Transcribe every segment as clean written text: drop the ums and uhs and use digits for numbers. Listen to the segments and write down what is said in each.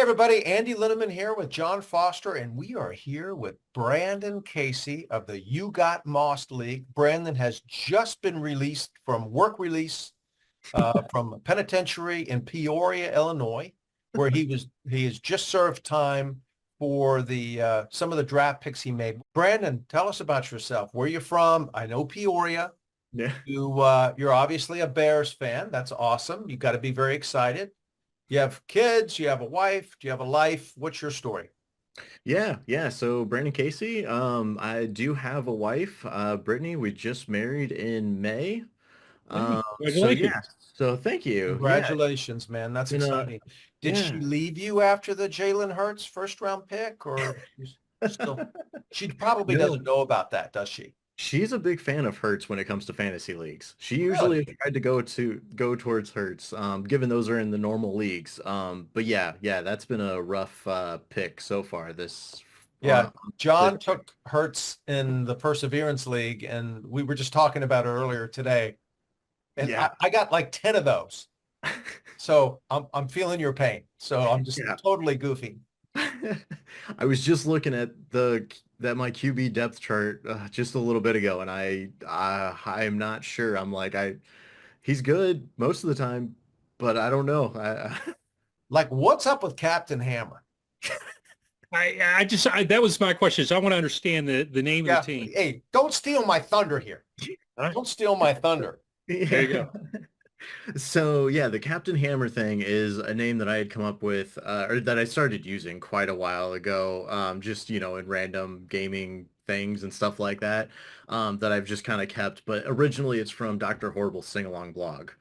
Everybody, Andy Linneman here with John Foster, and we are here with Brandon Casey of the You Got Mossed League. Brandon has just been released from work release from a penitentiary in Peoria, Illinois, where he has just served time for the some of the draft picks he made. Brandon, tell us about yourself. Where you from? I know Peoria. Yeah. You're obviously a Bears fan. That's awesome. You got to be very excited. You have kids, you have a wife, do you have a life? What's your story? Yeah. So Brandon Casey, I do have a wife, Brittany. We just married in May. Hey, So yeah. congratulations. So thank you. Yeah. Congratulations, man. That's You know, exciting. Did she yeah. leave you after the Jalen Hurts first round pick or still? She probably doesn't No, know about that, does she? she's a big fan of Hertz when it comes to fantasy leagues. She usually Really? has tried to go towards Hertz, given those are in the normal leagues. But yeah, that's been a rough pick so far Yeah. this John took Hurts in the Perseverance League, and we were just talking about it earlier today. And yeah. I got like 10 of those. So I'm feeling your pain. So I'm just Yeah. totally goofy. I was just looking at my QB depth chart just a little bit ago, and I'm not sure. I'm like he's good most of the time, but I don't know. Like, what's up with Captain Hammer? That was my question. So I want to understand the name of Yeah. the team. Hey, don't steal my thunder here. All right, Don't steal my thunder. there you Yeah. go. So yeah, the Captain Hammer thing is a name that I had come up with, or that I started using quite a while ago, just in random gaming things and stuff like that, that I've just kind of kept. But originally, it's from Dr. Horrible's sing-along blog.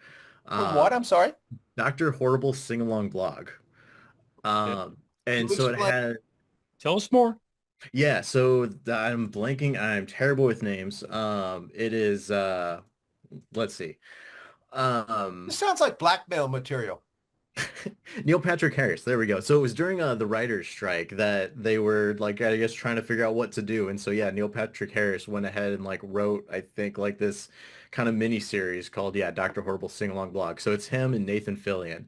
From Uh, what? I'm sorry. Dr. Horrible's sing-along blog. Yeah. And You so it explain. had, Tell us more. yeah, so I'm blanking. I'm terrible with names. It is, let's see. This Um, sounds like blackmail material. Neil Patrick Harris. There we go. So it was during the writers' strike that they were like, I guess, trying to figure out what to do. And so yeah, Neil Patrick Harris went ahead and like wrote, I think, like this kind of mini series called Dr. Horrible Sing Along Blog. So it's him and Nathan Fillion.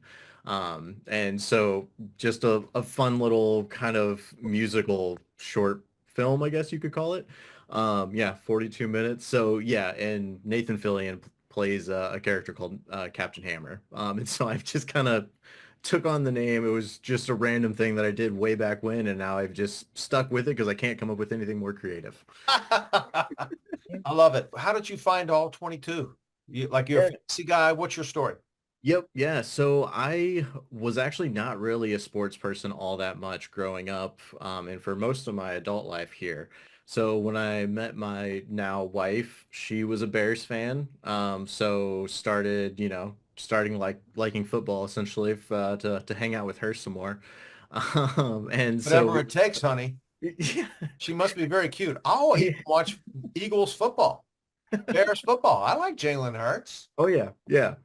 And so just a fun little kind of musical short film, I guess you could call it. Yeah, 42 minutes. So yeah, and Nathan Fillion plays a character called Captain Hammer. And so I've just kind of took on the name. It was just a random thing that I did way back when, and now I've just stuck with it because I can't come up with anything more creative. I love it. How did you find all 22? You're a Yeah. fancy guy. What's your story? Yep, yeah. So I was actually not really a sports person all that much growing up, and for most of my adult life here. So when I met my now wife, she was a Bears fan. So started, starting liking football essentially to hang out with her some more. And so Whatever we, it takes, honey. yeah, She must be very cute. I'll even watch Eagles football, Bears football. I like Jalen Hurts. oh yeah.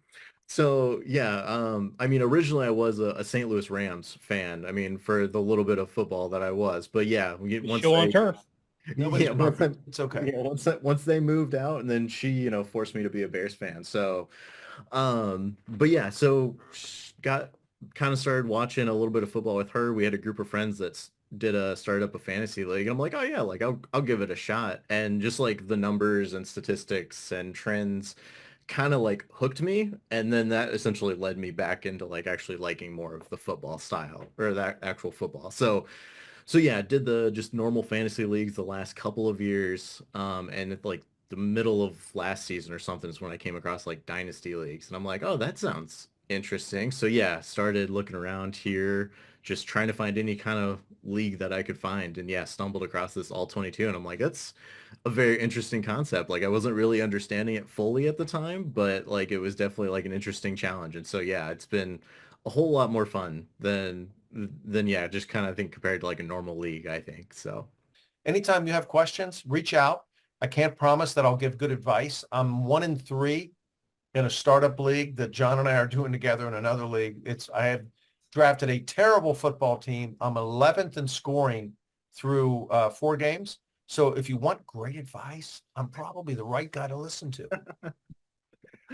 So yeah, I mean, originally I was a St. Louis Rams fan. I mean, for the little bit of football that I was, but yeah, once Show on they, turf. Nobody's yeah, perfect. It's okay. once they moved out, and then she, forced me to be a Bears fan. So, but yeah, so got kind of started watching a little bit of football with her. We had a group of friends that started up a fantasy league. And I'm like, oh yeah, like I'll give it a shot. And just like the numbers and statistics and trends kind of like hooked me, and then that essentially led me back into like actually liking more of the football style or that actual football. So yeah, did the just normal fantasy leagues the last couple of years, and at like the middle of last season or something is when I came across like dynasty leagues, and I'm like, oh, that sounds interesting. So yeah, started looking around here, just trying to find any kind of league that I could find, and yeah, stumbled across this all 22, and I'm like, that's a very interesting concept. Like I wasn't really understanding it fully at the time, but like it was definitely like an interesting challenge, and so yeah, it's been a whole lot more fun than yeah, just kind of think compared to like a normal league, I think. So Anytime you have questions, reach out. I can't promise that I'll give good advice. I'm 1-3 in a startup league that John and I are doing together in another league. I have drafted a terrible football team. I'm 11th in scoring through 4 games. So if you want great advice, I'm probably the right guy to listen to.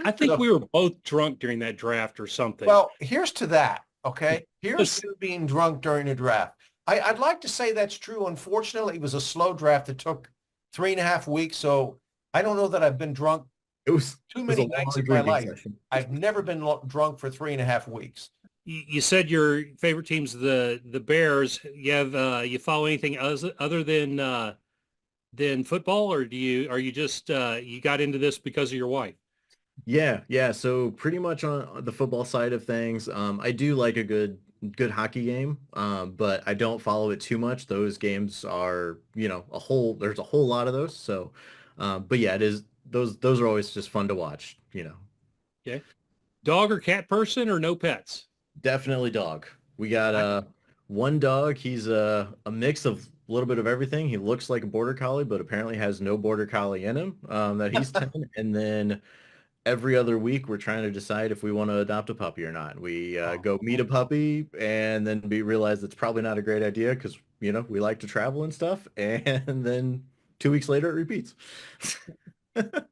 I think So, we were both drunk during that draft or something. well, here's to that. Okay. Here's you being drunk during a draft. I'd like to say that's true. Unfortunately, it was a slow draft that took 3.5 weeks. So I don't know that I've been drunk too it was a many nights long in my drinking life. session. I've never been drunk for 3.5 weeks. You said your favorite team's the Bears. You follow anything other than football, or are you just you got into this because of your wife? Yeah. So pretty much on the football side of things, I do like a good hockey game, but I don't follow it too much. Those games are, there's a whole lot of those. So, but yeah, it is those are always just fun to watch. Okay. Dog or cat person or no pets? Definitely dog. We got one dog. He's a mix of a little bit of everything. He looks like a border collie, but apparently has no border collie in him. That he's 10, and then every other week we're trying to decide if we want to adopt a puppy or not. We go meet a puppy and then we realize it's probably not a great idea because we like to travel and stuff, and then 2 weeks later it repeats.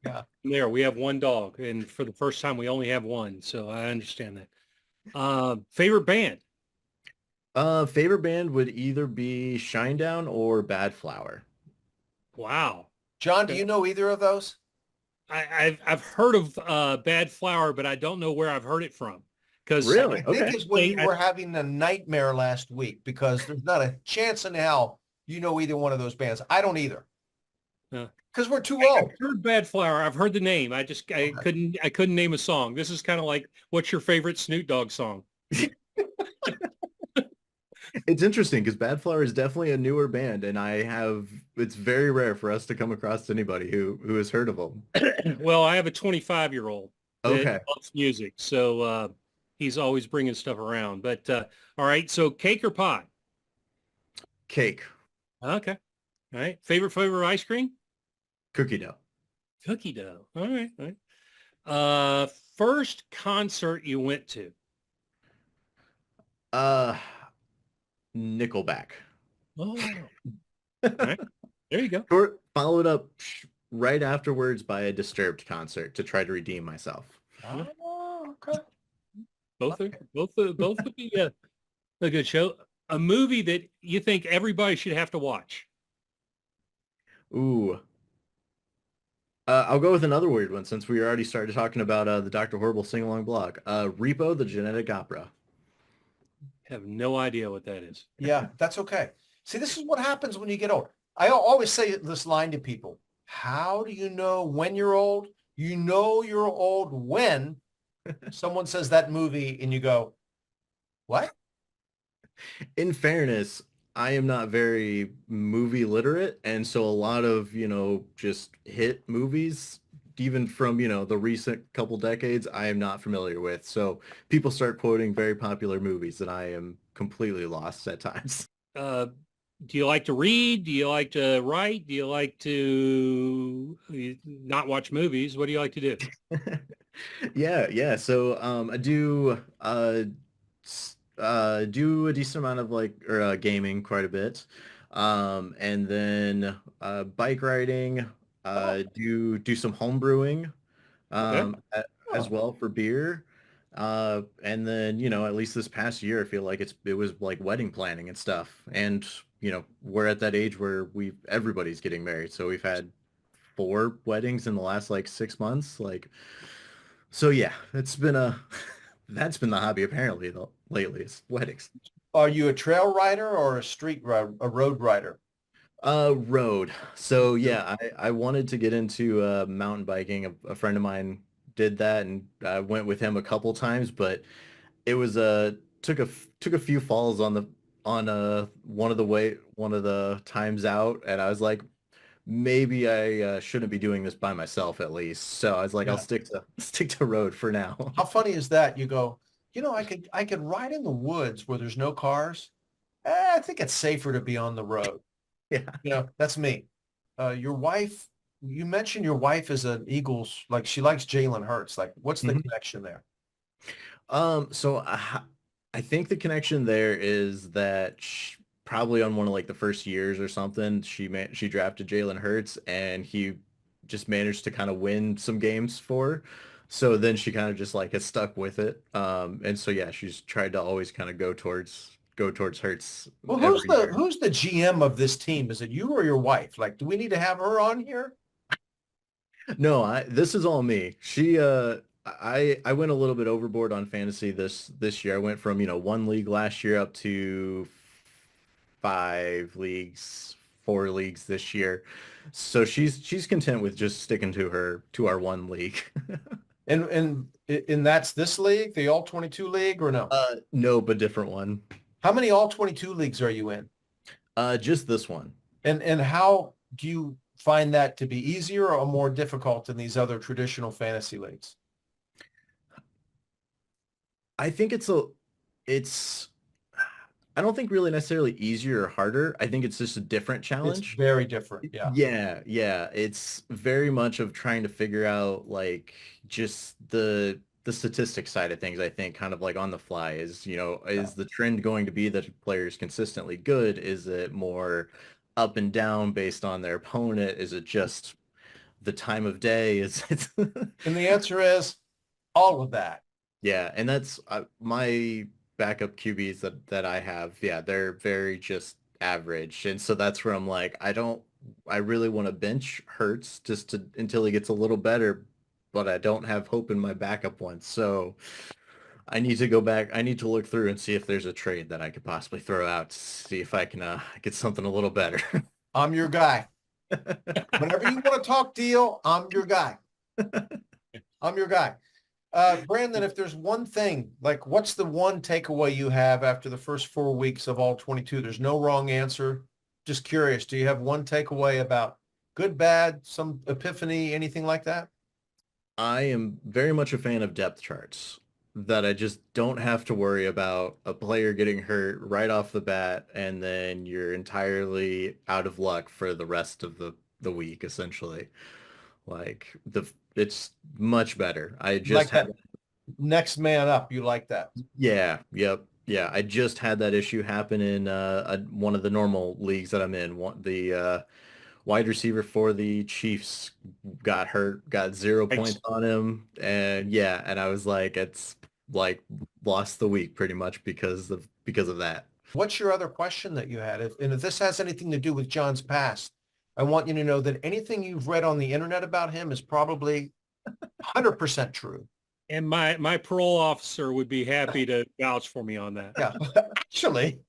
Yeah. There, we have one dog, and for the first time we only have one, so I understand that. Favorite band? Favorite band would either be Shinedown or Bad Flower. Wow. John, do you know either of those? I've heard of Bad Flower, but I don't know where I've heard it from. Because Really? I think Okay. it's when you were having a nightmare last week because there's not a chance in hell you know either one of those bands. I don't either. Because we're too old. I've heard Bad Flower. I've heard the name. I couldn't name a song. This is kind of like, what's your favorite Snoop Dogg song? It's interesting because Bad Flower is definitely a newer band, and it's very rare for us to come across anybody who has heard of them. Well, I have a 25-year-old that Okay. loves music, so he's always bringing stuff around. But all right, so cake or pie? Cake. Okay. All right. Favorite flavor of ice cream? Cookie dough. Cookie dough. All right. All right. First concert you went to? Uh, Nickelback. Oh, all right. There you go. Followed up right afterwards by a Disturbed concert to try to redeem myself. Oh, okay. Both would be a good show. A movie that you think everybody should have to watch? Ooh. I'll go with another weird one since we already started talking about the Dr. Horrible sing-along blog. Repo, the Genetic Opera. Have no idea what that is. Yeah, that's okay. See, this is what happens when you get old. I always say this line to people. How do you know when you're old? You know you're old when someone says that movie and you go, what? In fairness, I am not very movie literate, and so a lot of, just hit movies, even from, the recent couple decades, I am not familiar with. So people start quoting very popular movies and I am completely lost at times. Do you like to read? Do you like to write? Do you like to not watch movies? What do you like to do? Yeah. So I do do a decent amount of gaming quite a bit. And then bike riding, do some home brewing Okay. as well for beer. And then, at least this past year, I feel like it was like wedding planning and stuff. And, we're at that age where everybody's getting married. So we've had 4 weddings in the last 6 months. So yeah, that's been the hobby apparently lately is weddings. Are you a trail rider or a road rider? Road. So yeah, I wanted to get into mountain biking. A friend of mine did that, and I went with him a couple times, but it was took a few falls on one of the times out, and I was like, maybe I shouldn't be doing this by myself at least. So I was like, I'll Yeah. stick to road for now. How funny is that? You go, I could ride in the woods where there's no cars. I think it's safer to be on the road. Yeah. That's me. Your wife, you mentioned your wife is an Eagles, she likes Jalen Hurts. What's the Mhm. connection there? So I think the connection there is that probably on one of the first years or something, she drafted Jalen Hurts, and he just managed to kind of win some games for her. So then she kind of just like has stuck with it. And so yeah, she's tried to always kind of go towards Hertz Well, every year. who's the GM of this team? Is it you or your wife? Like, do we need to have her on here? No, this is all me. I went a little bit overboard on fantasy this year. I went from, one league last year up to 5 leagues, 4 leagues this year. So she's content with just sticking to our one league. And that's this league, the All 22 league, or no? No, but different one. How many All 22 leagues are you in? Just this one. And how do you find that to be easier or more difficult than these other traditional fantasy leagues? I think it's I don't think really necessarily easier or harder. I think it's just a different It's challenge. very different. Yeah. Yeah, yeah. It's very much of trying to figure out like just the statistics side of things, I think, kind of like on the fly is, Yeah. is the trend going to be that a player is consistently good? Is it more up and down based on their opponent? Is it just the time of day? Is it And the answer is all of that. Yeah, and that's my backup QBs that I have. Yeah, they're very just average, and so that's where I'm like, I really want to bench Hurts just to until he gets a little better, but I don't have hope in my backup one. So I need to go back. I need to look through and see if there's a trade that I could possibly throw out to see if I can get something a little better. I'm your guy. Whenever you want to talk deal, I'm your guy. I'm your guy. Brandon, if there's one thing, like what's the one takeaway you have after the first 4 weeks of all 22? There's no wrong answer. Just curious, do you have one takeaway about good, bad, some epiphany, anything like that? I am very much a fan of depth charts that I just don't have to worry about a player getting hurt right off the bat and then you're entirely out of luck for the rest of the week, essentially. Like it's much better. I You just like had that next man up. You like that. Yeah, yep. Yeah, I just had that issue happen in one of the normal leagues that I'm in. The wide receiver for the Chiefs got hurt, got 0 points Thanks. on him, and yeah, and I was like, it's like lost the week pretty much because of that. What's your other question that you had? And if this has anything to do with John's past, I want you to know that anything you've read on the internet about him is probably 100% true. And my parole officer would be happy to vouch for me on that. Yeah, actually,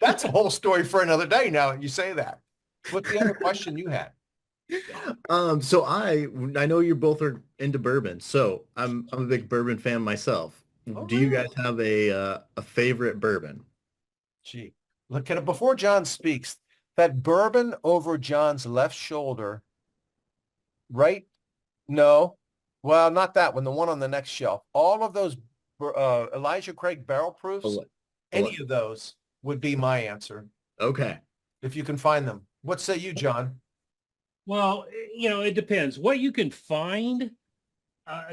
that's a whole story for another day now that you say that. What's the other question you had? So I know you both are into bourbon, so I'm a big bourbon fan myself. Oh, Do you really? guys have a favorite bourbon? Gee, look at it. Before John speaks, that bourbon over John's left shoulder, right? No. Well, not that one, the one on the next shelf. All of those Elijah Craig barrel proofs, Ele- any of those would be my answer Okay. if you can find them. What say you, John? Well, it depends. What you can find,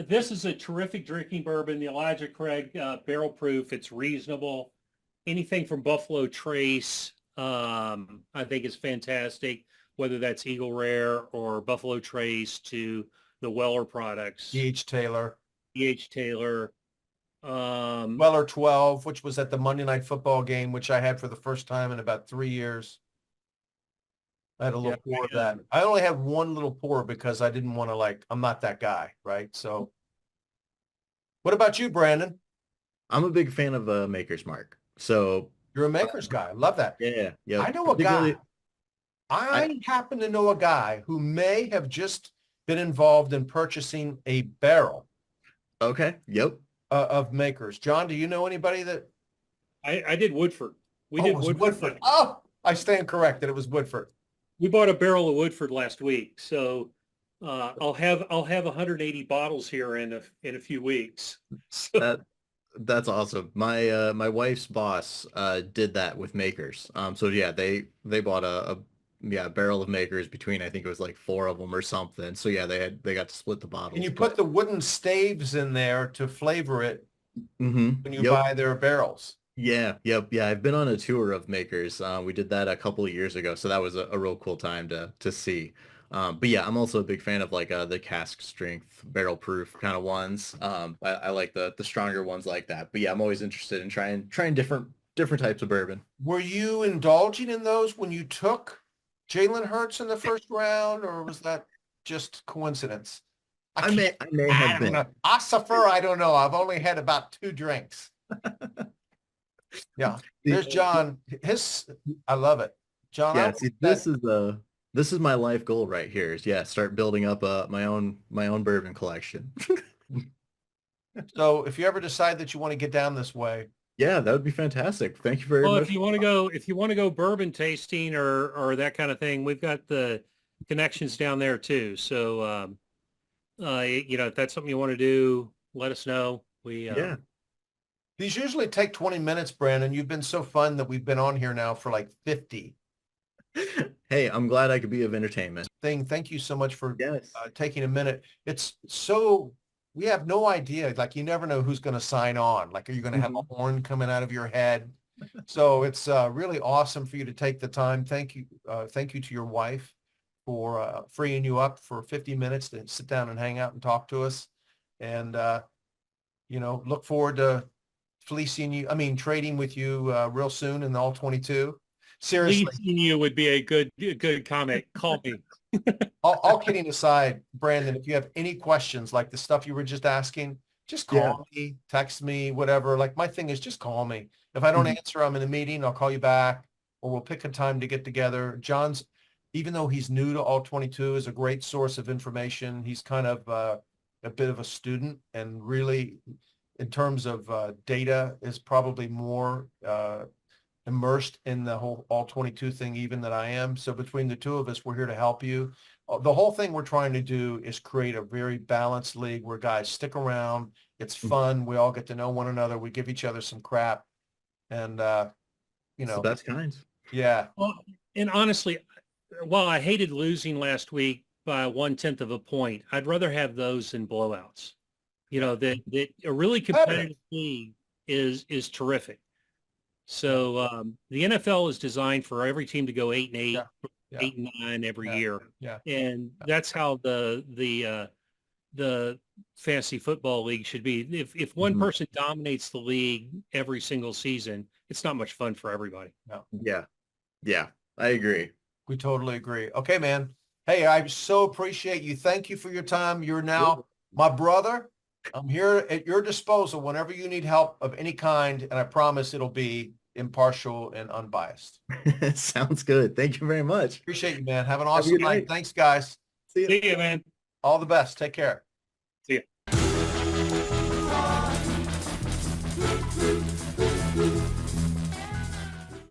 this is a terrific drinking bourbon, the Elijah Craig barrel proof. It's reasonable. Anything from Buffalo Trace, I think is fantastic, whether that's Eagle Rare or Buffalo Trace to the Weller products, D.H. Taylor, E.H. Taylor. Weller 12, which was at the Monday Night Football game, which I had for the first time in about 3 years. I had a little pour of that. I only had one little pour because I didn't want to I'm not that guy, right? So what about you, Brandon? I'm a big fan of Maker's Mark. So You're a maker's guy. Love that. yeah, yeah. I know a guy. I I happen to know a guy who may have just been involved in purchasing a barrel okay, yep. of makers. John, do you know anybody that? I did Woodford. We Oh, did it was Woodford. Woodford. Oh, I stand corrected. It was Woodford. We bought a barrel of Woodford last week, so I'll have 180 bottles here in a few weeks. So, That that's awesome. My wife's boss did that with Makers. So yeah, they bought a barrel of Makers between I think it was like four of them or something. So yeah, they got to split the And bottles. you put the wooden staves in there to flavor it when you Yep. buy their barrels. Yeah, yep, yeah. I've been on a tour of Makers. We did that a couple of years ago, so that was a real cool time to see. But yeah, I'm also a big fan of like the cask strength, barrel proof kind of ones. I like the stronger ones like that. But yeah, I'm always interested in trying different types of bourbon. Were you indulging in those when you took Jalen Hurts in the first round, or was that just coincidence? I can't. I may I have don't been. know. I suffer. I don't know. I've only had about 2 drinks. Yeah. There's John. I love it. John, I Yeah, want see, that. this is my life goal right here. Is yeah, start building up my own bourbon collection. So if you ever decide that you want to get down this way, Yeah, that would be fantastic. Thank you very Well, much. if you want to go bourbon tasting or that kind of thing, we've got the connections down there too. So, if that's something you want to do, let us know. Yeah. these usually take 20 minutes, Brandon. You've been so fun that we've been on here now for like 50. Hey, I'm glad I could be of entertainment. Thank you so much for Yes. taking a minute. It's so, we have no idea. Like, you never know who's going to sign on. Like, are you going to have a horn coming out of your head? So it's really awesome for you to take the time. Thank you. Thank you to your wife for freeing you up for 50 minutes to sit down and hang out and talk to us. And, look forward to trading with you real soon in the all 22. Seriously, Leasing you would be a good comment. Call me. all kidding aside, Brandon, if you have any questions like the stuff you were just asking, just call me, text me, whatever. Like, my thing is just call me. If I don't answer, I'm in a meeting, I'll call you back, or we'll pick a time to get together. John's, even though he's new to all 22, is a great source of information. He's kind of a bit of a student, and really, in terms of data, is probably more immersed in the whole all 22 thing even than I am. So between the two of us, we're here to help you. The whole thing we're trying to do is create a very balanced league where guys stick around. It's fun. We all get to know one another. We give each other some crap. And, It's the best kind. yeah. Well, and honestly, while I hated losing last week by 1/10 of a point, I'd rather have those than blowouts. That a really competitive league is terrific. So the NFL is designed for every team to go 8-8, Yeah. 8-9 every year, Yeah. and that's how the fantasy football league should be. If one person dominates the league every single season, it's not much fun for everybody. No. Yeah, I agree. We totally agree. Okay, man. Hey, I so appreciate you. Thank you for your time. You're now my brother. I'm here at your disposal whenever you need help of any kind, and I promise it'll be impartial and unbiased. Sounds good. Thank you very much. Appreciate you, man. Have an awesome night. Thanks, guys. See you. See you, man. All the best. Take care.